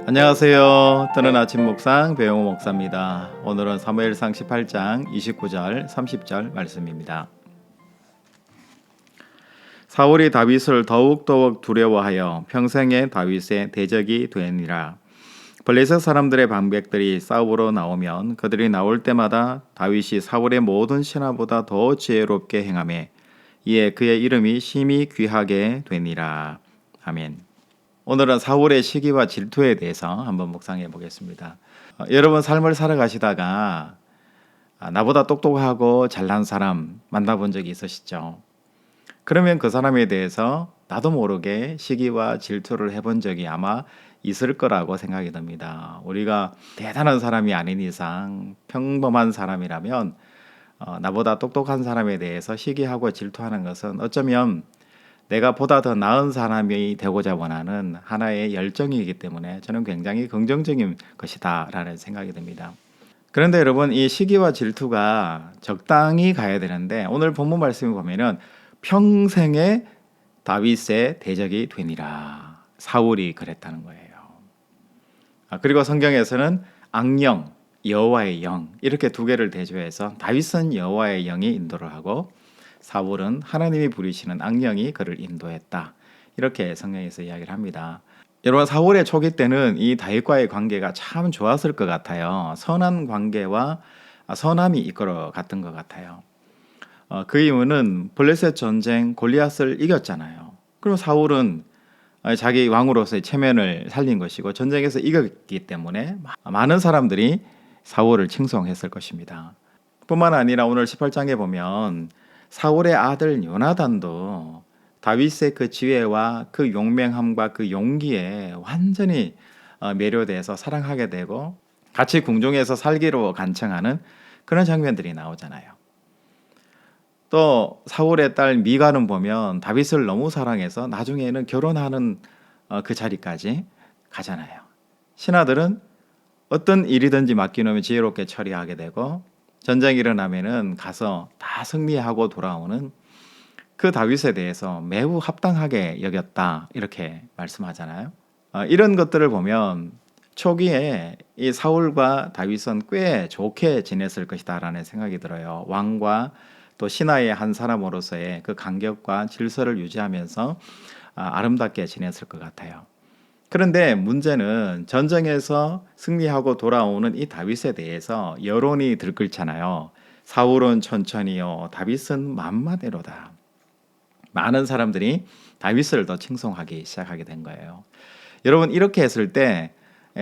안녕하세요. 뜨는 아침 묵상 배용호 목사입니다. 오늘은 사무엘상 18장 29절 30절 말씀입니다. 사울이 다윗을 더욱더욱 두려워하여 평생에 다윗의 대적이 되니라. 블레셋 사람들의 방백들이 싸우러 나오면 그들이 나올 때마다 다윗이 사울의 모든 신하보다 더 지혜롭게 행하매 이에 그의 이름이 심히 귀하게 되니라. 아멘. 오늘은 사울의 시기와 질투에 대해서 한번 묵상해 보겠습니다. 여러분 삶을 살아가시다가 나보다 똑똑하고 잘난 사람 만나본 적이 있으시죠? 그러면 그 사람에 대해서 나도 모르게 시기와 질투를 해본 적이 아마 있을 거라고 생각이 듭니다. 우리가 대단한 사람이 아닌 이상 평범한 사람이라면 나보다 똑똑한 사람에 대해서 시기하고 질투하는 것은 어쩌면 내가 보다 더 나은 사람이 되고자 원하는 하나의 열정이기 때문에 저는 굉장히 긍정적인 것이다라는 생각이 듭니다. 그런데 여러분, 이 시기와 질투가 적당히 가야 되는데 오늘 본문 말씀을 보면은 평생에 다윗의 대적이 되니라. 사울이 그랬다는 거예요. 그리고 성경에서는 악령, 여호와의 영 이렇게 두 개를 대조해서 다윗은 여호와의 영이 인도를 하고 사울은 하나님이 부리시는 악령이 그를 인도했다. 이렇게 성경에서 이야기를 합니다. 여러분, 사울의 초기 때는 이 다윗과의 관계가 참 좋았을 것 같아요. 선한 관계와 선함이 이끌어 갔던 것 같아요. 그 이유는 블레셋 전쟁 골리앗을 이겼잖아요. 그럼 사울은 자기 왕으로서의 체면을 살린 것이고 전쟁에서 이겼기 때문에 많은 사람들이 사울을 칭송했을 것입니다. 뿐만 아니라 오늘 18장에 보면 사울의 아들 요나단도 다윗의 그 지혜와 그 용맹함과 그 용기에 완전히 매료돼서 사랑하게 되고 같이 궁중에서 살기로 간청하는 그런 장면들이 나오잖아요. 또 사울의 딸 미가는 보면 다윗을 너무 사랑해서 나중에는 결혼하는 그 자리까지 가잖아요. 신하들은 어떤 일이든지 맡겨놓으면 지혜롭게 처리하게 되고 전쟁이 일어나면은 가서 다 승리하고 돌아오는 그 다윗에 대해서 매우 합당하게 여겼다 이렇게 말씀하잖아요. 이런 것들을 보면 초기에 이 사울과 다윗은 꽤 좋게 지냈을 것이다라는 생각이 들어요. 왕과 또 신하의 한 사람으로서의 그 간격과 질서를 유지하면서 아름답게 지냈을 것 같아요. 그런데 문제는 전쟁에서 승리하고 돌아오는 이 다윗에 대해서 여론이 들끓잖아요. 사울은 천천히요, 다윗은 만마대로다. 많은 사람들이 다윗을 더 칭송하기 시작하게 된 거예요. 여러분, 이렇게 했을 때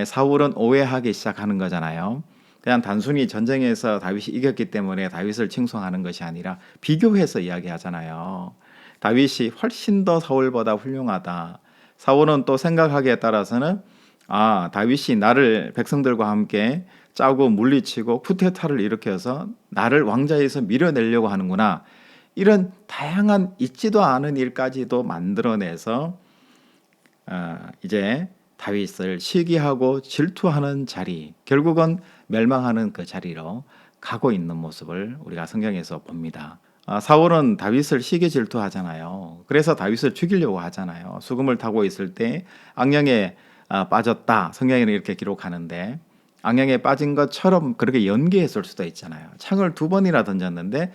사울은 오해하기 시작하는 거잖아요. 그냥 단순히 전쟁에서 다윗이 이겼기 때문에 다윗을 칭송하는 것이 아니라 비교해서 이야기하잖아요. 다윗이 훨씬 더 사울보다 훌륭하다. 사울은 또 생각하기에 따라서는 다윗이 나를 백성들과 함께 짜고 물리치고 쿠데타를 일으켜서 나를 왕자에서 밀어내려고 하는구나. 이런 다양한 있지도 않은 일까지도 만들어내서 이제 다윗을 시기하고 질투하는 자리, 결국은 멸망하는 그 자리로 가고 있는 모습을 우리가 성경에서 봅니다. 사울은 다윗을 시기 질투하잖아요. 그래서 다윗을 죽이려고 하잖아요. 수금을 타고 있을 때 악령에 빠졌다. 성경에는 이렇게 기록하는데 악령에 빠진 것처럼 그렇게 연기했을 수도 있잖아요. 창을 2번이나 던졌는데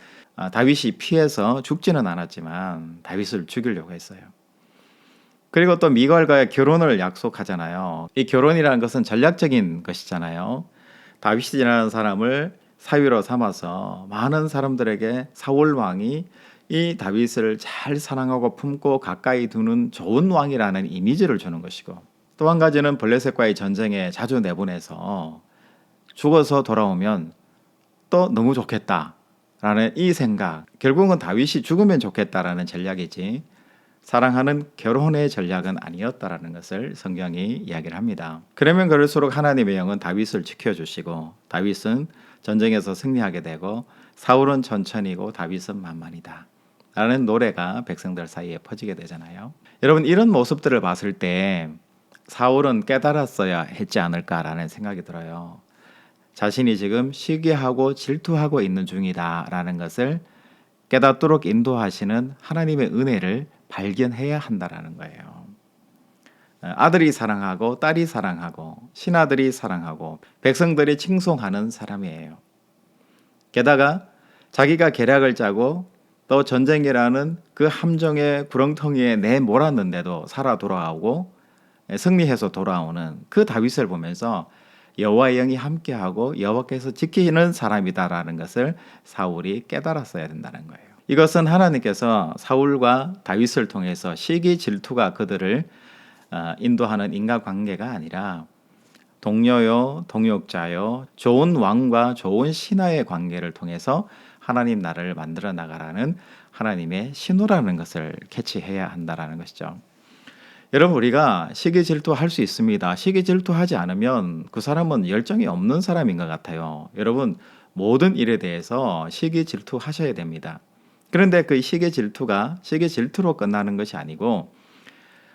다윗이 피해서 죽지는 않았지만 다윗을 죽이려고 했어요. 그리고 또 미갈과의 결혼을 약속하잖아요. 이 결혼이라는 것은 전략적인 것이잖아요. 다윗이라는 사람을 사위로 삼아서 많은 사람들에게 사울 왕이 이 다윗을 잘 사랑하고 품고 가까이 두는 좋은 왕이라는 이미지를 주는 것이고, 또 한 가지는 블레셋과의 전쟁에 자주 내보내서 죽어서 돌아오면 또 너무 좋겠다라는 이 생각, 결국은 다윗이 죽으면 좋겠다라는 전략이지 사랑하는 결혼의 전략은 아니었다라는 것을 성경이 이야기를 합니다. 그러면 그럴수록 하나님의 영은 다윗을 지켜주시고 다윗은 전쟁에서 승리하게 되고 사울은 천천히고 다윗은 만만이다 라는 노래가 백성들 사이에 퍼지게 되잖아요. 여러분, 이런 모습들을 봤을 때 사울은 깨달았어야 했지 않을까라는 생각이 들어요. 자신이 지금 시기하고 질투하고 있는 중이다라는 것을 깨닫도록 인도하시는 하나님의 은혜를 발견해야 한다라는 거예요. 아들이 사랑하고 딸이 사랑하고 신하들이 사랑하고 백성들이 칭송하는 사람이에요. 게다가 자기가 계략을 짜고 또 전쟁이라는 그 함정의 구렁텅이에 내몰았는데도 살아 돌아오고 승리해서 돌아오는 그 다윗을 보면서 여호와의 영이 함께하고 여호와께서 지키는 사람이다라는 것을 사울이 깨달았어야 된다는 거예요. 이것은 하나님께서 사울과 다윗을 통해서 시기 질투가 그들을 인도하는 인간관계가 아니라 동료요, 동역자요, 좋은 왕과 좋은 신하의 관계를 통해서 하나님 나라를 만들어 나가라는 하나님의 신호라는 것을 캐치해야 한다라는 것이죠. 여러분, 우리가 시기 질투할 수 있습니다. 시기 질투하지 않으면 그 사람은 열정이 없는 사람인 것 같아요. 여러분, 모든 일에 대해서 시기 질투하셔야 됩니다. 그런데 그 시기 질투가 시기 질투로 끝나는 것이 아니고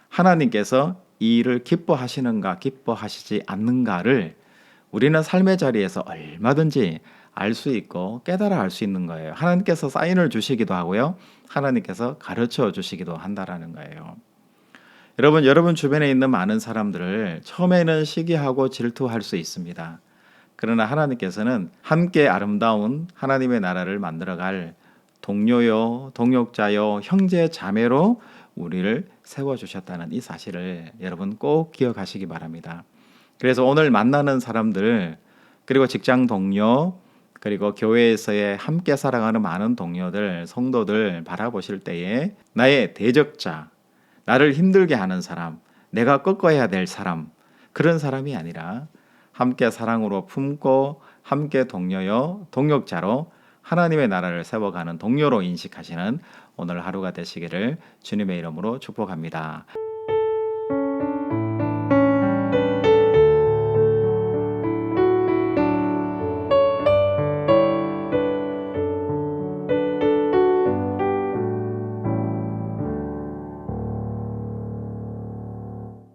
하나님께서 이 일을 기뻐하시는가 기뻐하시지 않는가를 우리는 삶의 자리에서 얼마든지 알 수 있고 깨달아 알 수 있는 거예요. 하나님께서 사인을 주시기도 하고요. 하나님께서 가르쳐 주시기도 한다라는 거예요. 여러분 주변에 있는 많은 사람들을 처음에는 시기하고 질투할 수 있습니다. 그러나 하나님께서는 함께 아름다운 하나님의 나라를 만들어갈 동료요, 동역자요, 형제 자매로 우리를 세워주셨다는 이 사실을 여러분 꼭 기억하시기 바랍니다. 그래서 오늘 만나는 사람들, 그리고 직장 동료, 그리고 교회에서의 함께 살아가는 많은 동료들, 성도들 바라보실 때에 나의 대적자, 나를 힘들게 하는 사람, 내가 꺾어야 될 사람, 그런 사람이 아니라 함께 사랑으로 품고 함께 동료요, 동역자로 하나님의 나라를 세워가는 동료로 인식하시는 오늘 하루가 되시기를 주님의 이름으로 축복합니다.